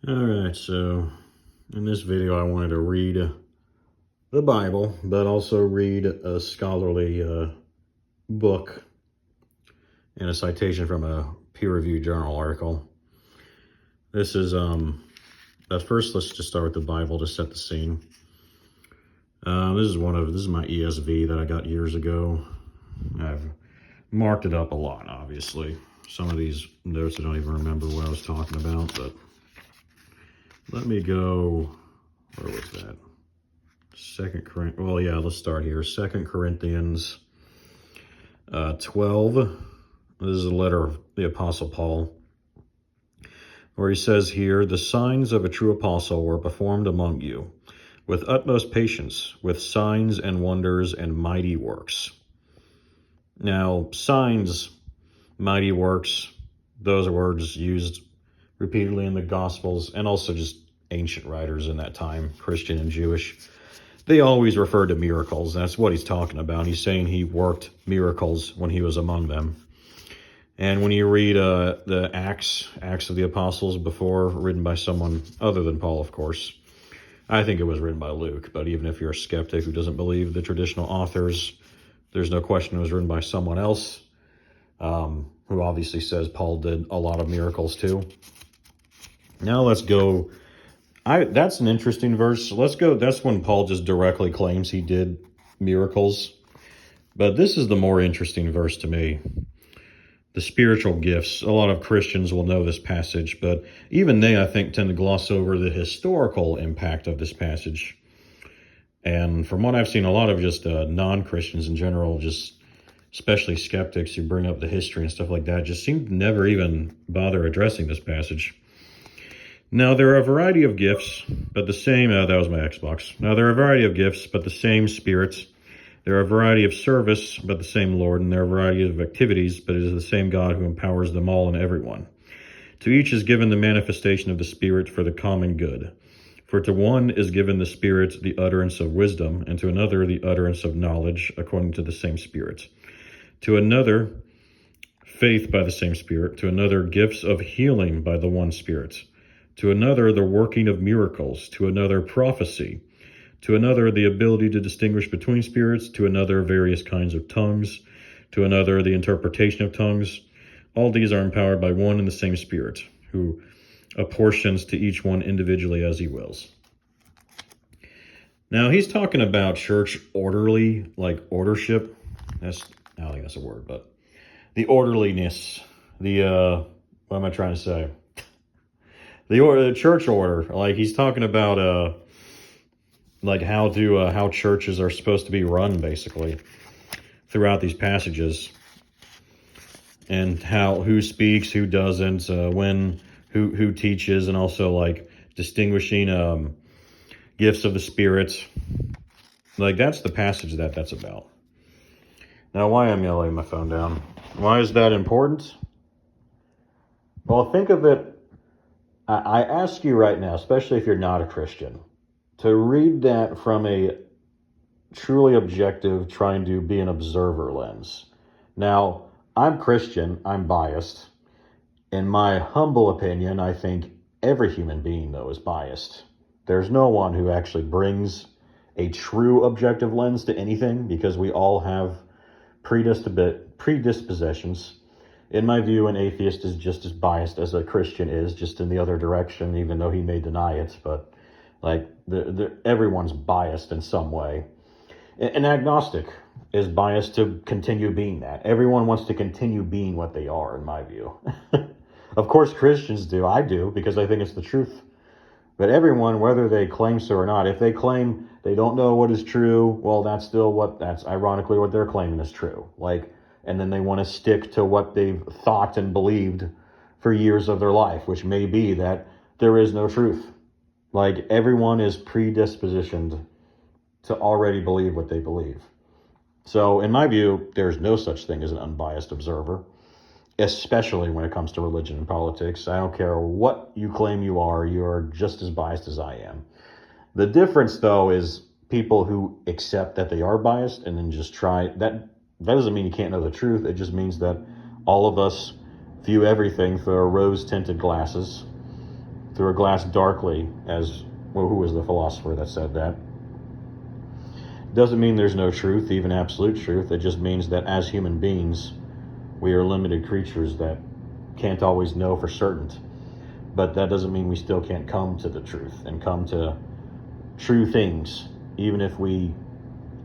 Alright, so in this video I wanted to read the Bible, but also read a scholarly book and a citation from a peer-reviewed journal article. This is, but first let's just start with the Bible to set the scene. This is my ESV that I got years ago. I've marked it up a lot, obviously. Some of these notes I don't even remember what I was talking about, but let me go, where was that? Let's start here. 2 Corinthians 12. This is a letter of the Apostle Paul, where he says here, "The signs of a true apostle were performed among you, with utmost patience, with signs and wonders and mighty works." Now, signs, mighty works, those are words used repeatedly in the Gospels, and also just ancient writers in that time, Christian and Jewish. They always refer to miracles. That's what he's talking about. He's saying he worked miracles when he was among them. And when you read the Acts of the Apostles before, written by someone other than Paul, of course, I think it was written by Luke, but even if you're a skeptic who doesn't believe the traditional authors, there's no question it was written by someone else, who obviously says Paul did a lot of miracles too. Now let's go. That's an interesting verse. Let's go. That's when Paul just directly claims he did miracles. But this is the more interesting verse to me. The spiritual gifts. A lot of Christians will know this passage, but even they, I think, tend to gloss over the historical impact of this passage. And from what I've seen, a lot of just non-Christians in general, just especially skeptics who bring up the history and stuff like that, just seem to never even bother addressing this passage. Now, there are a variety of gifts, but the same... that was my Xbox. Now, there are a variety of gifts, but the same Spirit. There are a variety of service, but the same Lord. And there are a variety of activities, but it is the same God who empowers them all and everyone. To each is given the manifestation of the Spirit for the common good. For to one is given the Spirit the utterance of wisdom, and to another the utterance of knowledge, according to the same Spirit. To another, faith by the same Spirit. To another, gifts of healing by the one Spirit. To another, the working of miracles. To another, prophecy. To another, the ability to distinguish between spirits. To another, various kinds of tongues. To another, the interpretation of tongues. All these are empowered by one and the same Spirit, who apportions to each one individually as he wills. Now, he's talking about church orderly, like ordership. I don't think that's a word, but the orderliness. What am I trying to say? The church order, like he's talking about like how churches are supposed to be run, basically, throughout these passages, and who speaks, who doesn't, who teaches, and also like distinguishing gifts of the Spirit. Like that's the passage that's about. Now, why am I laying my phone down? Why is that important? Well, think of it. I ask you right now, especially if you're not a Christian, to read that from a truly objective, trying to be an observer lens. Now, I'm Christian, I'm biased. In my humble opinion, I think every human being, though, is biased. There's no one who actually brings a true objective lens to anything, because we all have predispositions. In my view, an atheist is just as biased as a Christian is, just in the other direction, even though he may deny it. But like everyone's biased in some way. An agnostic is biased to continue being that. Everyone wants to continue being what they are, in my view. Of course, Christians do. I do, because I think it's the truth. But everyone, whether they claim so or not, if they claim they don't know what is true, well, that's ironically what they're claiming is true. And then they want to stick to what they've thought and believed for years of their life, which may be that there is no truth. Like, everyone is predispositioned to already believe what they believe. So, in my view, there's no such thing as an unbiased observer, especially when it comes to religion and politics. I don't care what you claim you are just as biased as I am. The difference, though, is people who accept that they are biased and then just try that. That doesn't mean you can't know the truth. It just means that all of us view everything through rose-tinted glasses through a glass darkly, as, well, who was the philosopher that said that? Doesn't mean there's no truth, even absolute truth. It just means that as human beings, we are limited creatures that can't always know for certain. But that doesn't mean we still can't come to the truth and come to true things, even if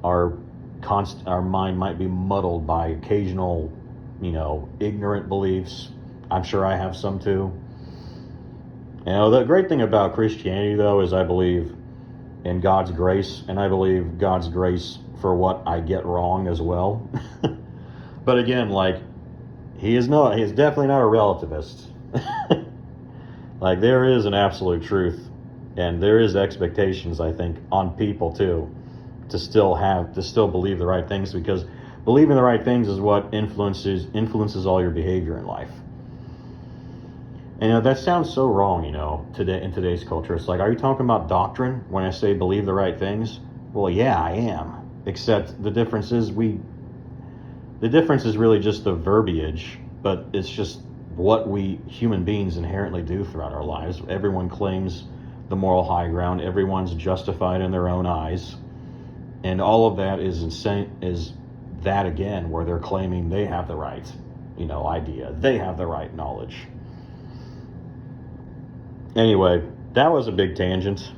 our mind might be muddled by occasional, ignorant beliefs. I'm sure I have some too. The great thing about Christianity, though, is I believe in God's grace, and I believe God's grace for what I get wrong as well. But again, he is definitely not a relativist. There is an absolute truth, and there is expectations, I think, on people too, to still believe the right things, because believing the right things is what influences all your behavior in life. And that sounds so wrong, today in today's culture. It's are you talking about doctrine when I say believe the right things? Well, yeah, I am. Except the difference is really just the verbiage, but it's just what we human beings inherently do throughout our lives. Everyone claims the moral high ground. Everyone's justified in their own eyes. And all of that is that again, where they're claiming they have the right, idea. They have the right knowledge. Anyway, that was a big tangent.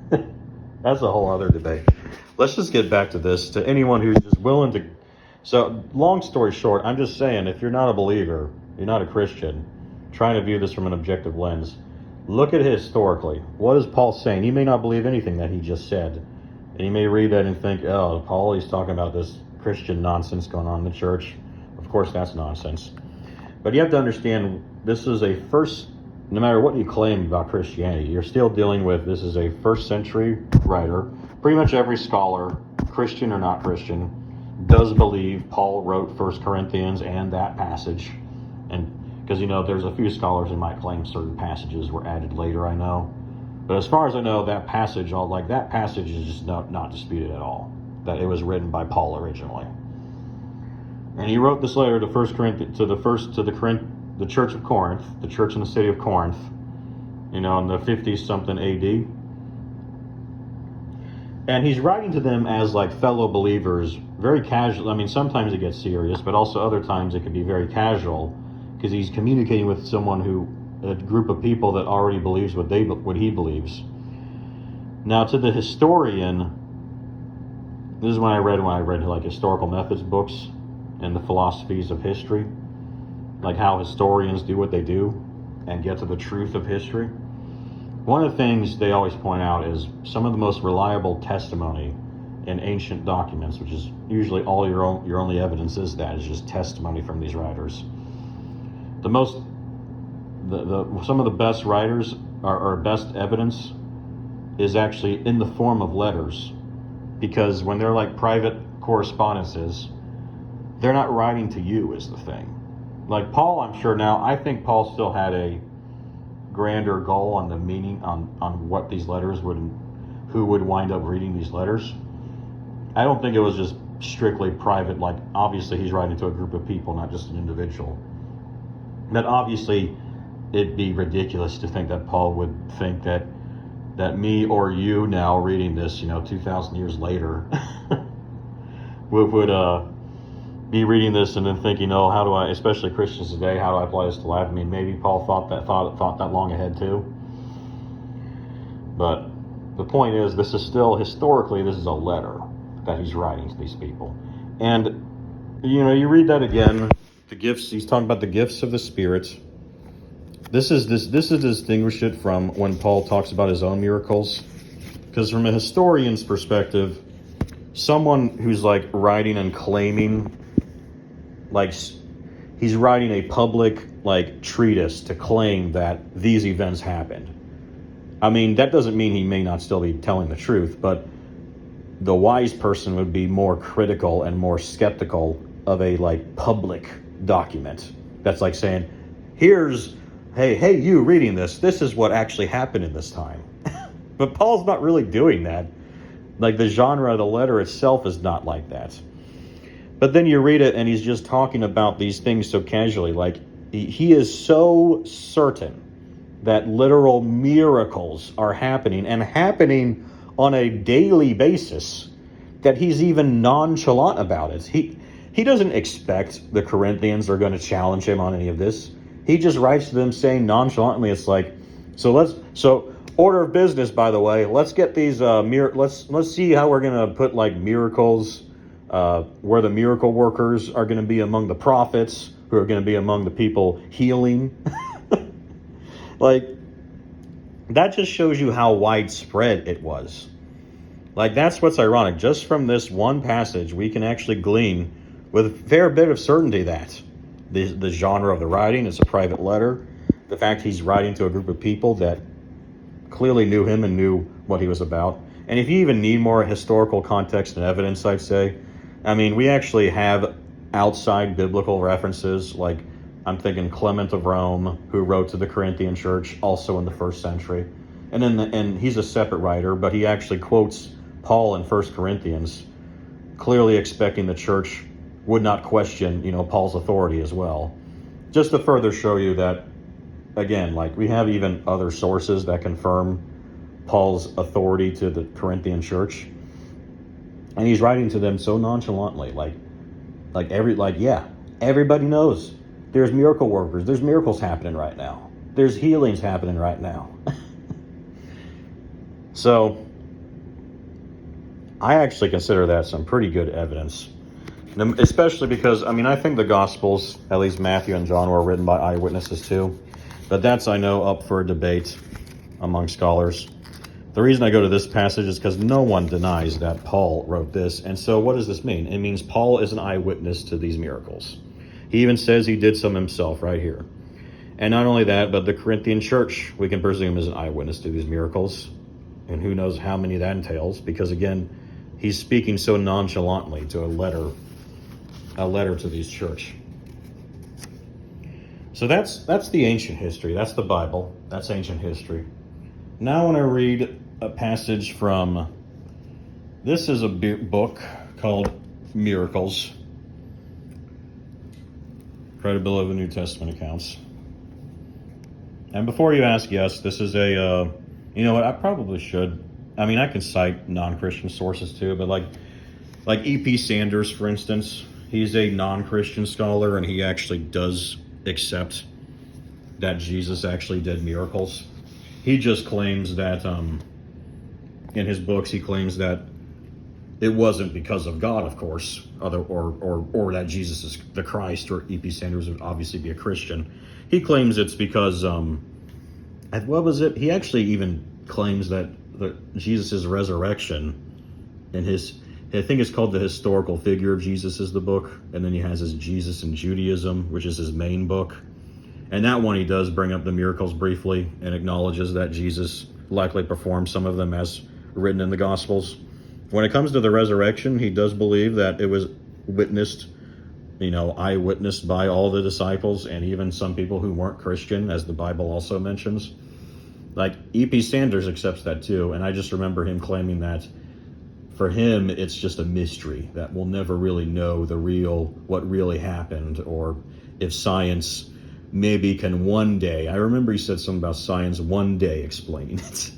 That's a whole other debate. Let's just get back to this. To anyone who's just willing to... So, long story short, I'm just saying, if you're not a believer, you're not a Christian, trying to view this from an objective lens, look at it historically. What is Paul saying? He may not believe anything that he just said. And you may read that and think, oh, Paul, he's talking about this Christian nonsense going on in the church. Of course, that's nonsense. But you have to understand, this is no matter what you claim about Christianity, you're still dealing with, this is a first century writer. Pretty much every scholar, Christian or not Christian, does believe Paul wrote 1 Corinthians and that passage. And because, there's a few scholars who might claim certain passages were added later, I know. But as far as I know, that passage is just not disputed at all, that it was written by Paul originally. And he wrote this letter to the church of Corinth, the church in the city of Corinth, in the 50s something AD. And he's writing to them as fellow believers, very casual. I mean, sometimes it gets serious, but also other times it can be very casual, because he's communicating with a group of people that already believes what he believes. Now, to the historian, this is when I read historical methods books and the philosophies of history, how historians do what they do and get to the truth of history. One of the things they always point out is some of the most reliable testimony in ancient documents, which is usually all your only evidence is just testimony from these writers. Some of the best writers or best evidence is actually in the form of letters, because when they're private correspondences, they're not writing to you is the thing. Paul, I'm sure now, I think Paul still had a grander goal on the meaning, on what these letters who would wind up reading these letters. I don't think it was just strictly private, obviously he's writing to a group of people, not just an individual. But obviously, it'd be ridiculous to think that Paul would think that me or you now reading this, 2,000 years later, would be reading this and then thinking, oh, how do I, especially Christians today, how do I apply this to life? I mean, maybe Paul thought that long ahead too. But the point is, this is still, historically, this is a letter that he's writing to these people. And, you read that again, the gifts, he's talking about the gifts of the Spirit. This is to distinguish it from when Paul talks about his own miracles. Because from a historian's perspective, someone who's writing and claiming, he's writing a public treatise to claim that these events happened. I mean, that doesn't mean he may not still be telling the truth, but the wise person would be more critical and more skeptical of a public document that's saying, hey, you reading this is what actually happened in this time. But Paul's not really doing that. The genre of the letter itself is not like that. But then you read it and he's just talking about these things so casually. He is so certain that literal miracles are happening and happening on a daily basis, that he's even nonchalant about it. He doesn't expect the Corinthians are going to challenge him on any of this. He just writes to them saying nonchalantly, it's like, so order of business, by the way, let's get these let's see how we're going to put like miracles, where the miracle workers are going to be among the prophets, who are going to be among the people healing. Like, that just shows you how widespread it was. Like, that's what's ironic. Just from this one passage, we can actually glean with a fair bit of certainty that the genre of the writing is a private letter. The fact he's writing to a group of people that clearly knew him and knew what he was about. And if you even need more historical context and evidence, I'd say, I mean, we actually have outside biblical references, like I'm thinking Clement of Rome, who wrote to the Corinthian church, also in the 1st century. And he's a separate writer, but he actually quotes Paul in 1 Corinthians, clearly expecting the church would not question, Paul's authority as well. Just to further show you that, again, like, we have even other sources that confirm Paul's authority to the Corinthian church. And he's writing to them so nonchalantly, everybody knows. There's miracle workers. There's miracles happening right now. There's healings happening right now. So, I actually consider that some pretty good evidence. Especially because, I think the Gospels, at least Matthew and John, were written by eyewitnesses too. But that's, I know, up for a debate among scholars. The reason I go to this passage is because no one denies that Paul wrote this. And so what does this mean? It means Paul is an eyewitness to these miracles. He even says he did some himself right here. And not only that, but the Corinthian church, we can presume, is an eyewitness to these miracles. And who knows how many that entails, because again, he's speaking so nonchalantly to a letter to these church. So that's the ancient history. That's the Bible. That's ancient history. Now I want to read a passage from, this is a book called Miracles, Credibility of the New Testament Accounts. And before you ask, yes, this is a, you know what, I probably should. I can cite non-Christian sources too, but like E.P. Sanders, for instance, he's a non-Christian scholar, and he actually does accept that Jesus actually did miracles. He just claims that, in his books, he claims that it wasn't because of God, of course, or that Jesus is the Christ, or E.P. Sanders would obviously be a Christian. He claims it's because, what was it? He actually even claims that Jesus' resurrection, and I think it's called The Historical Figure of Jesus is the book, and then he has his Jesus in Judaism, which is his main book. And that one, he does bring up the miracles briefly and acknowledges that Jesus likely performed some of them as written in the Gospels. When it comes to the resurrection, he does believe that it was witnessed, eyewitnessed by all the disciples and even some people who weren't Christian, as the Bible also mentions. Like, E.P. Sanders accepts that too, and I just remember him claiming that for him, it's just a mystery, that we'll never really know what really happened, or if science maybe can one day. I remember he said something about science one day explaining it.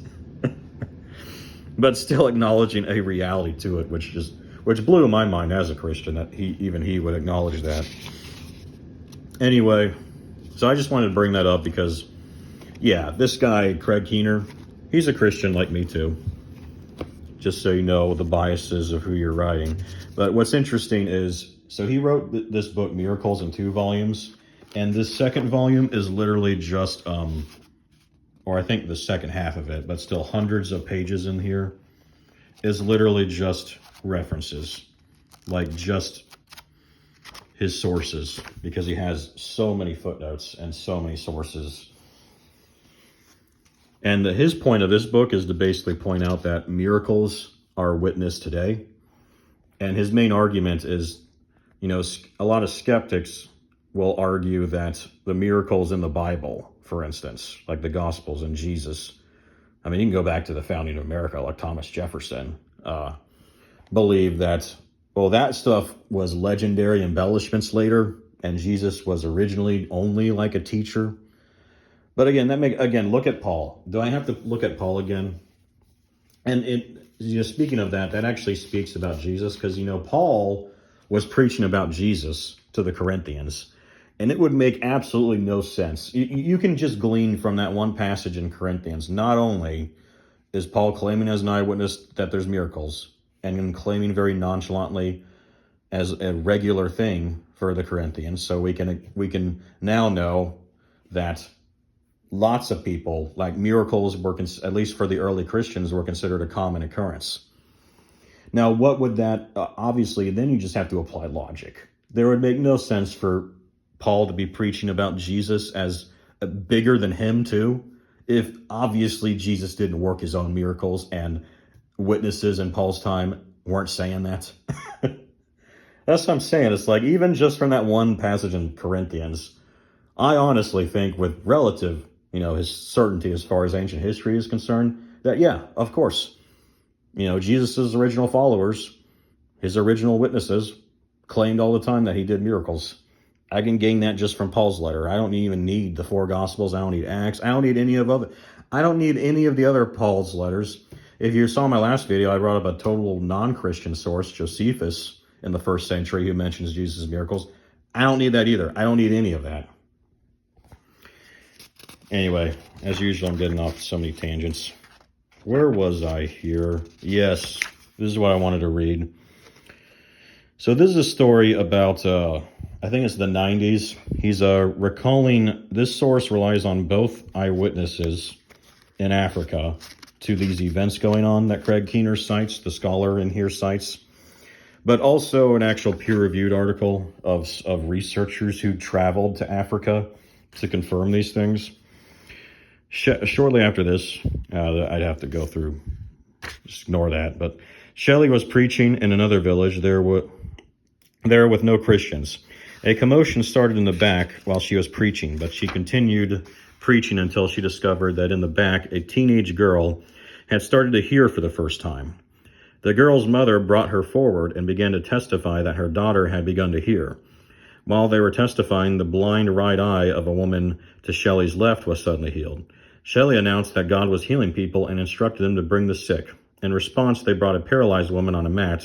But still acknowledging a reality to it, which blew my mind as a Christian, that he would acknowledge that. Anyway, so I just wanted to bring that up because, yeah, this guy, Craig Keener, he's a Christian like me too. Just so you know the biases of who you're writing. But what's interesting is, so he wrote this book, Miracles, in 2 volumes. And this second volume is literally just, or I think the second half of it, but still hundreds of pages in here, is literally just references. Like, just his sources, because he has so many footnotes and so many sources. And his point of this book is to basically point out that miracles are witnessed today. And his main argument is, a lot of skeptics will argue that the miracles in the Bible, for instance, like the Gospels and Jesus, you can go back to the founding of America, like Thomas Jefferson, believe that, well, that stuff was legendary embellishments later, and Jesus was originally only like a teacher. But again, look at Paul. Do I have to look at Paul again? And speaking of that, that actually speaks about Jesus, because Paul was preaching about Jesus to the Corinthians, and it would make absolutely no sense. You can just glean from that one passage in Corinthians. Not only is Paul claiming as an eyewitness that there's miracles, and claiming very nonchalantly as a regular thing for the Corinthians, so we can now know that lots of people, like miracles were, at least for the early Christians, were considered a common occurrence. Now, what would that, obviously, then you just have to apply logic. There would make no sense for Paul to be preaching about Jesus as bigger than him too, if obviously Jesus didn't work his own miracles and witnesses in Paul's time weren't saying that. That's what I'm saying. It's like, even just from that one passage in Corinthians, I honestly think with relative his certainty as far as ancient history is concerned, that yeah, of course, Jesus' original followers, his original witnesses, claimed all the time that he did miracles. I can gain that just from Paul's letter. I don't even need the 4 Gospels. I don't need Acts. I don't need any of the other Paul's letters. If you saw my last video, I brought up a total non-Christian source, Josephus, in the 1st century, who mentions Jesus' miracles. I don't need that either. I don't need any of that. Anyway, as usual, I'm getting off so many tangents. Where was I here? Yes, this is what I wanted to read. So this is a story about, I think it's the 90s. He's recalling, this source relies on both eyewitnesses in Africa to these events going on that Craig Keener cites, the scholar in here cites, but also an actual peer-reviewed article of researchers who traveled to Africa to confirm these things. Shortly after this, I'd have to go through, just ignore that, but Shelley was preaching in another village there with no Christians. A commotion started in the back while she was preaching, but she continued preaching until she discovered that in the back, a teenage girl had started to hear for the first time. The girl's mother brought her forward and began to testify that her daughter had begun to hear. While they were testifying, the blind right eye of a woman to Shelley's left was suddenly healed. Shelley announced that God was healing people and instructed them to bring the sick. In response, they brought a paralyzed woman on a mat.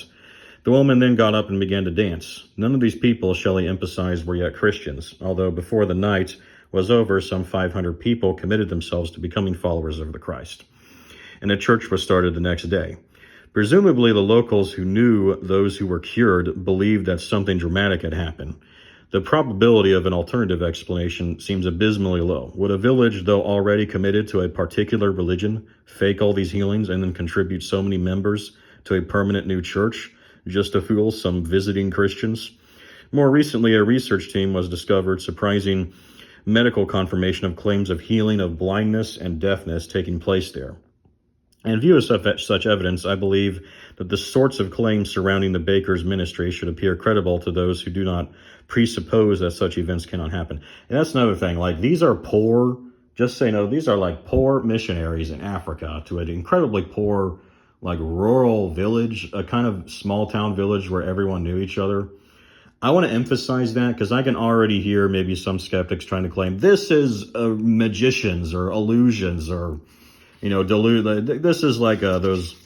The woman then got up and began to dance. None of these people, Shelley emphasized, were yet Christians, although before the night was over, some 500 people committed themselves to becoming followers of the Christ. And a church was started the next day. Presumably, the locals who knew those who were cured believed that something dramatic had happened. The probability of an alternative explanation seems abysmally low. Would a village, though already committed to a particular religion, fake all these healings and then contribute so many members to a permanent new church just to fool some visiting Christians? More recently, a research team was discovered surprising medical confirmation of claims of healing of blindness and deafness taking place there. In view of such evidence, I believe that the sorts of claims surrounding the baker's ministry should appear credible to those who do not presuppose that such events cannot happen. And that's another thing. Like, these are poor, just so you know, these are like poor missionaries in Africa to an incredibly poor, like rural village, a kind of small town village where everyone knew each other. I want to emphasize that because I can already hear maybe some skeptics trying to claim this is magicians or illusions or this is like those.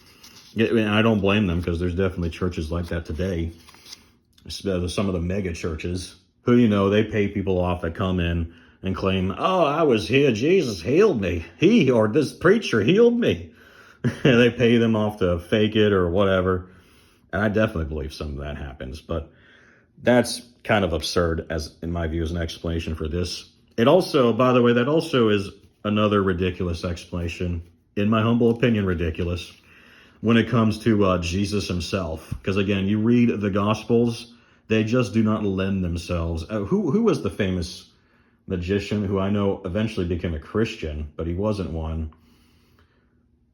I don't blame them because there's definitely churches like that today. Some of the mega churches who, they pay people off that come in and claim, oh, I was here, Jesus healed me. He or this preacher healed me. And they pay them off to fake it or whatever. And I definitely believe some of that happens. But that's kind of absurd, as in my view, as an explanation for this. It also, by the way, that also is another ridiculous explanation, in my humble opinion, ridiculous, when it comes to Jesus himself. Because again, you read the Gospels, they just do not lend themselves. Who was the famous magician who I know eventually became a Christian, but he wasn't one?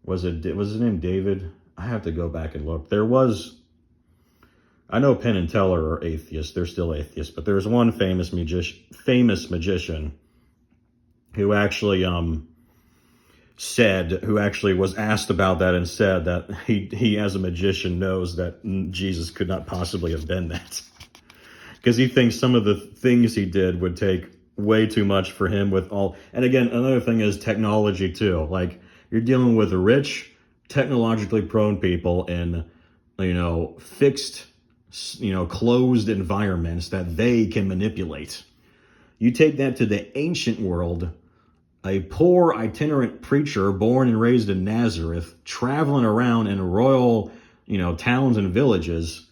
Was his name David? I have to go back and look. I know Penn and Teller are atheists. They're still atheists, but there's one famous magician who actually was asked about that and said that he as a magician knows that Jesus could not possibly have been that, because he thinks some of the things he did would take way too much for him with all. And again, another thing is technology too. Like, you're dealing with rich, technologically prone people in, fixed, closed environments that they can manipulate. You take that to the ancient world, a poor itinerant preacher born and raised in Nazareth, traveling around in royal, towns and villages,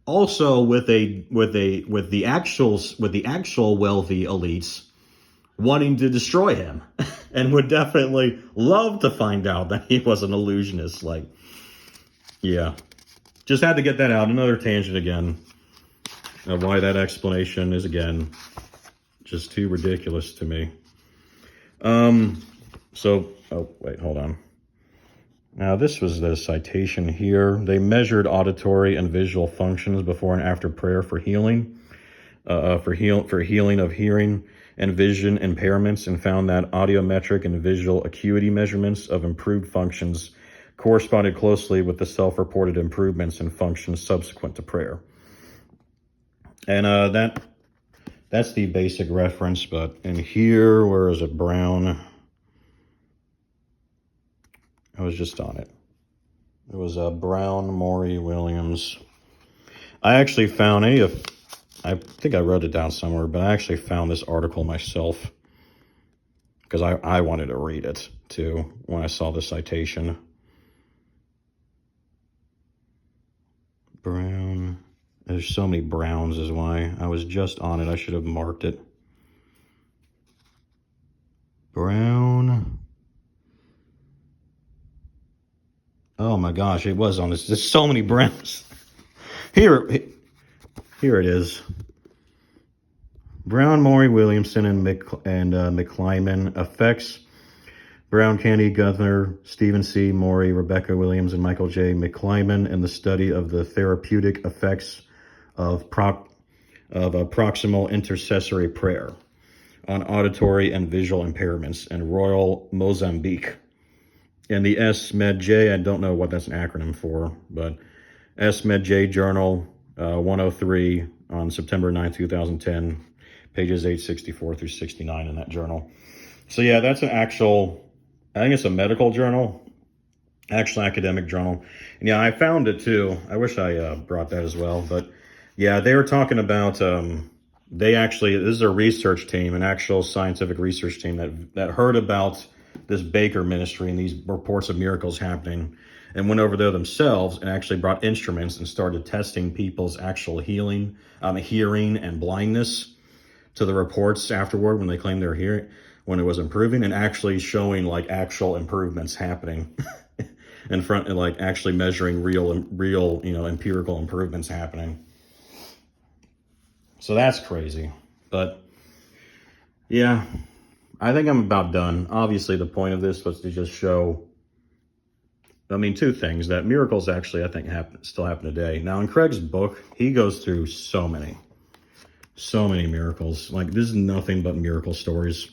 also with the actual wealthy elites wanting to destroy him, and would definitely love to find out that he was an illusionist. Like, yeah, just had to get that out. Another tangent again of why that explanation is, again, just too ridiculous to me. Oh, wait, hold on. Now, this was the citation here. They measured auditory and visual functions before and after prayer for healing, for healing of hearing and vision impairments, and found that audiometric and visual acuity measurements of improved functions corresponded closely with the self-reported improvements in functions subsequent to prayer. And that's the basic reference, but in here, where is it, Brown? I was just on it. It was Brown, Morey, Williams. I actually found I think I wrote it down somewhere, but I actually found this article myself because I wanted to read it too when I saw the citation. Brown. There's so many Browns is why. I was just on it. I should have marked it. Brown. Oh my gosh, it was on this. There's so many Browns. Here it is. Brown, Morey, Williamson, and McClyman. Effects. Brown, Candy, Guthner, Stephen C. Morey, Rebecca Williams, and Michael J. McClyman in the study of the therapeutic effects of proximal intercessory prayer on auditory and visual impairments in Royal Mozambique. And the SMedJ, I don't know what that's an acronym for, but SMedJ Journal 103 on September 9, 2010, pages 864 through 69 in that journal. So yeah, that's an actual, I think it's a medical journal, actual academic journal. And yeah, I found it too. I wish I brought that as well. But yeah, they were talking about, this is a research team, an actual scientific research team that heard about this Baker ministry and these reports of miracles happening, and went over there themselves and actually brought instruments and started testing people's actual hearing and blindness to the reports afterward when they claimed their hearing, when it was improving, and actually showing like actual improvements happening in front, and like actually measuring real, empirical improvements happening. So that's crazy. But yeah, I think I'm about done. Obviously, the point of this was to just show, two things, that miracles actually, I think, still happen today. Now, in Craig's book, he goes through so many miracles. Like, this is nothing but miracle stories.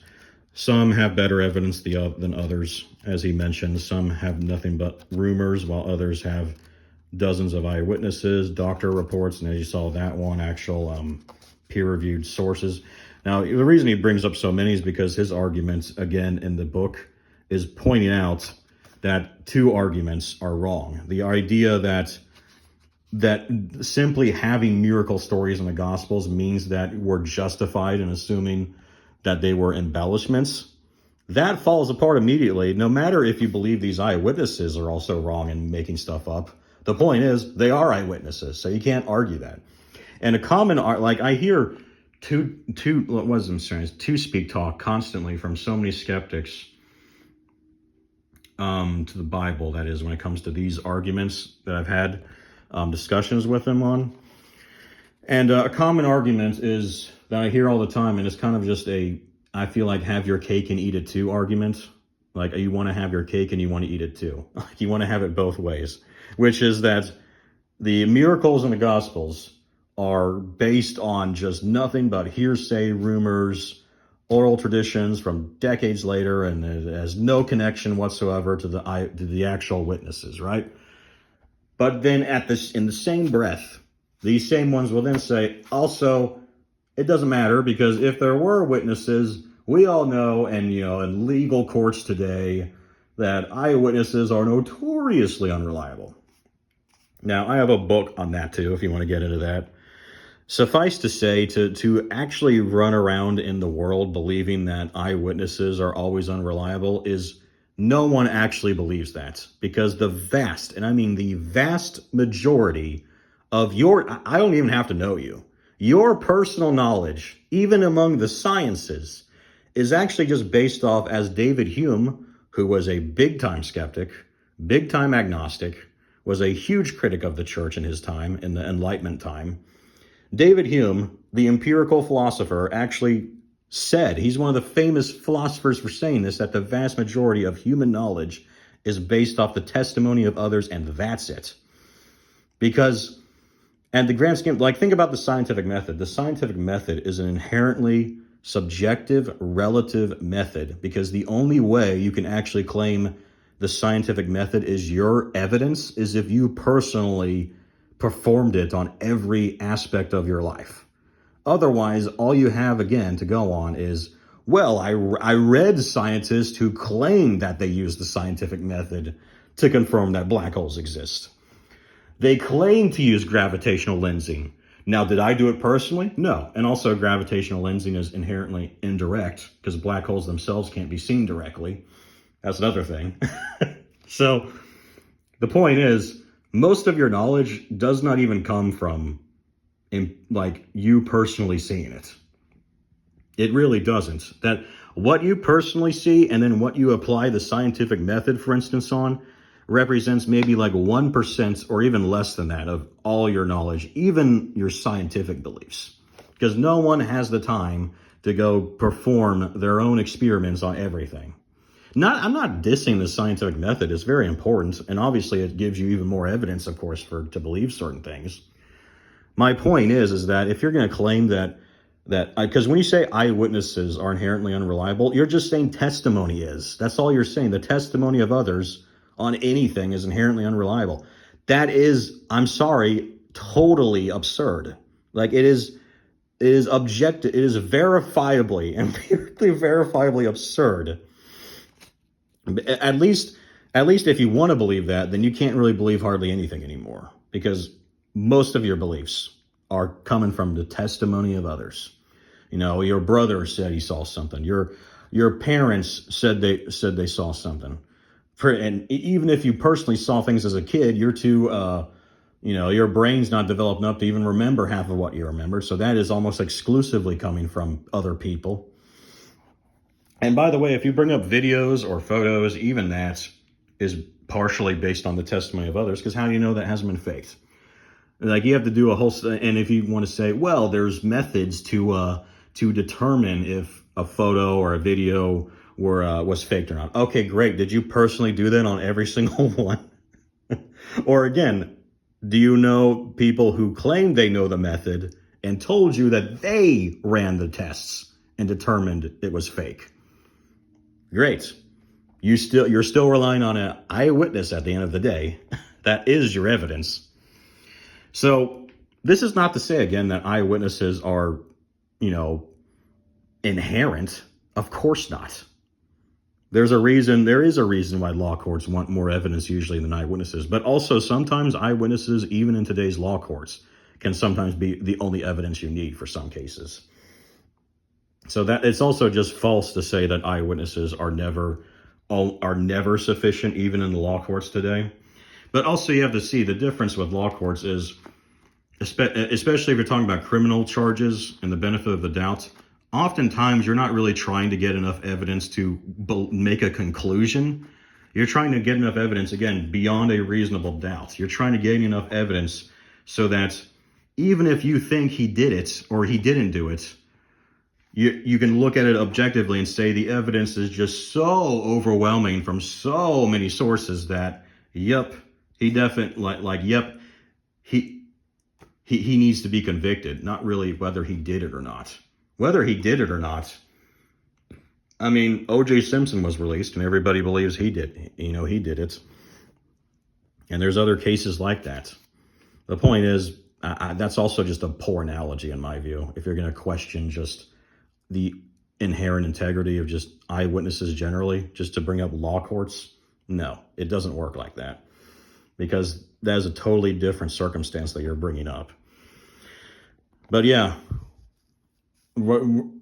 Some have better evidence than others, as he mentioned. Some have nothing but rumors, while others have dozens of eyewitnesses, doctor reports, and as you saw, that one, actual peer-reviewed sources. Now, the reason he brings up so many is because his arguments, again, in the book, is pointing out that two arguments are wrong. The idea that simply having miracle stories in the Gospels means that we're justified in assuming that they were embellishments, that falls apart immediately, no matter if you believe these eyewitnesses are also wrong and making stuff up. The point is, they are eyewitnesses, so you can't argue that. And a common, like, I hear two speak talk constantly from so many skeptics to the Bible, that is, when it comes to these arguments that I've had discussions with them on. And a common argument is that I hear all the time, and it's kind of just I feel like have your cake and eat it too argument. Like, you want to have your cake and you want to eat it too. Like, you want to have it both ways, which is that the miracles in the Gospels are based on just nothing but hearsay, rumors, oral traditions from decades later, and it has no connection whatsoever to the actual witnesses, right? But then in the same breath, these same ones will then say, also, it doesn't matter, because if there were witnesses, we all know, and in legal courts today, that eyewitnesses are notoriously unreliable. Now, I have a book on that too, if you want to get into that. Suffice to say, to actually run around in the world believing that eyewitnesses are always unreliable is, no one actually believes that, because the vast, and I mean the vast majority of I don't even have to know you, your personal knowledge, even among the sciences, is actually just based off, as David Hume, who was a big-time skeptic, big-time agnostic, was a huge critic of the church in his time, in the Enlightenment time. David Hume, the empirical philosopher, actually said, he's one of the famous philosophers for saying this, that the vast majority of human knowledge is based off the testimony of others, and that's it. Because, and the grand scheme, like, think about the scientific method. The scientific method is an inherently subjective, relative method, because the only way you can actually claim the scientific method is your evidence is if you personally performed it on every aspect of your life. Otherwise, all you have, again, to go on is, well, I read scientists who claim that they use the scientific method to confirm that black holes exist. They claim to use gravitational lensing. Now, did I do it personally? No. And also, gravitational lensing is inherently indirect, because black holes themselves can't be seen directly. That's another thing. So the point is, most of your knowledge does not even come from you personally seeing it. It really doesn't. That what you personally see and then what you apply the scientific method, for instance, on, represents maybe like 1% or even less than that of all your knowledge, even your scientific beliefs. Because no one has the time to go perform their own experiments on everything. I'm not dissing the scientific method. It's very important, and obviously it gives you even more evidence, of course, to believe certain things. My point is that if you're going to claim that because when you say eyewitnesses are inherently unreliable, you're just saying testimony is. That's all you're saying. The testimony of others on anything is inherently unreliable. That is, I'm sorry, totally absurd. Like, it is objective. It is verifiably, empirically verifiably absurd. At least if you want to believe that, then you can't really believe hardly anything anymore, because most of your beliefs are coming from the testimony of others. Your brother said he saw something. Your parents said they saw something. And even if you personally saw things as a kid, you're too, your brain's not developed enough to even remember half of what you remember. So that is almost exclusively coming from other people. And by the way, if you bring up videos or photos, even that is partially based on the testimony of others, because how do you know that hasn't been faked? Like, you have to do a whole, and if you want to say, well, there's methods to determine if a photo or a video was faked or not. Okay, great. Did you personally do that on every single one? Or again, do you know people who claim they know the method and told you that they ran the tests and determined it was fake? Great. You're still relying on an eyewitness at the end of the day. That is your evidence. So this is not to say, again, that eyewitnesses are, inherent. Of course not. There is a reason why law courts want more evidence usually than eyewitnesses. But also, sometimes eyewitnesses, even in today's law courts, can sometimes be the only evidence you need for some cases. So that it's also just false to say that eyewitnesses are never sufficient, even in the law courts today. But also, you have to see the difference with law courts is, especially if you're talking about criminal charges and the benefit of the doubt, oftentimes you're not really trying to get enough evidence to make a conclusion. You're trying to get enough evidence, again, beyond a reasonable doubt. You're trying to get enough evidence so that even if you think he did it or he didn't do it, you can look at it objectively and say the evidence is just so overwhelming from so many sources that, yep, he definitely, yep, he needs to be convicted, not really whether he did it or not. Whether he did it or not, I mean, O.J. Simpson was released and everybody believes he did. He did it. And there's other cases like that. The point is, That's also just a poor analogy in my view. If you're going to question just the inherent integrity of just eyewitnesses generally, just to bring up law courts, no, it doesn't work like that, because that is a totally different circumstance that you're bringing up. But yeah,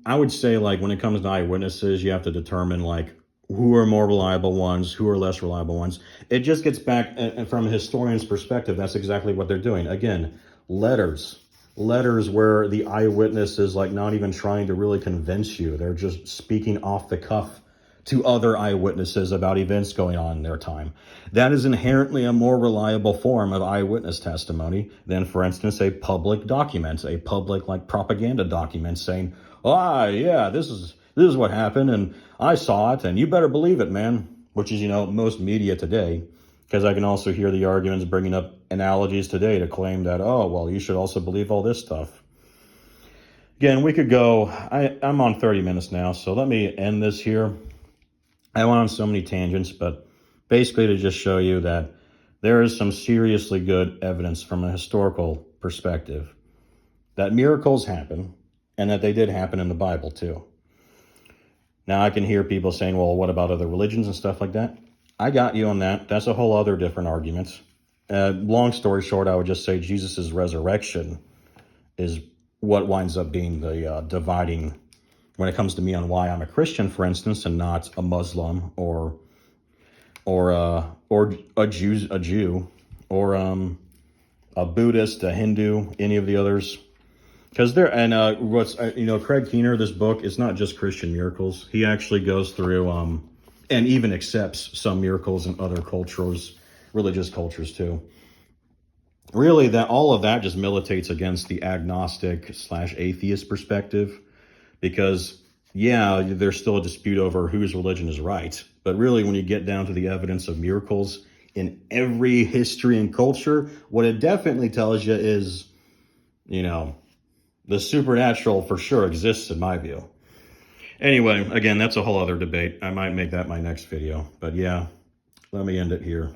I would say, like, when it comes to eyewitnesses, you have to determine, like, who are more reliable ones, who are less reliable ones. It just gets back, and from a historian's perspective, that's exactly what they're doing. Again, letters where the eyewitness is, like, not even trying to really convince you. They're just speaking off the cuff to other eyewitnesses about events going on in their time. That is inherently a more reliable form of eyewitness testimony than, for instance, a public document, a public, like, propaganda document saying, yeah, this is what happened, and I saw it, and you better believe it, man, which is, most media today, because I can also hear the arguments bringing up analogies today to claim that, oh, well, you should also believe all this stuff. Again, we could go, I'm on 30 minutes now, so let me end this here. I went on so many tangents, but basically to just show you that there is some seriously good evidence from a historical perspective that miracles happen, and that they did happen in the Bible too. Now I can hear people saying, well, what about other religions and stuff like that? I got you on that. That's a whole other different argument. Long story short, I would just say Jesus' resurrection is what winds up being the dividing, when it comes to me, on why I'm a Christian, for instance, and not a Muslim or a Jew, or a Buddhist, a Hindu, any of the others. Because Craig Keener, this book, it's not just Christian miracles. He actually goes through and even accepts some miracles in other cultures, religious cultures too. Really, that all of that just militates against the agnostic/atheist perspective, because there's still a dispute over whose religion is right. But really, when you get down to the evidence of miracles in every history and culture, what it definitely tells you is, the supernatural for sure exists in my view. Anyway, again, that's a whole other debate. I might make that my next video. But yeah, let me end it here.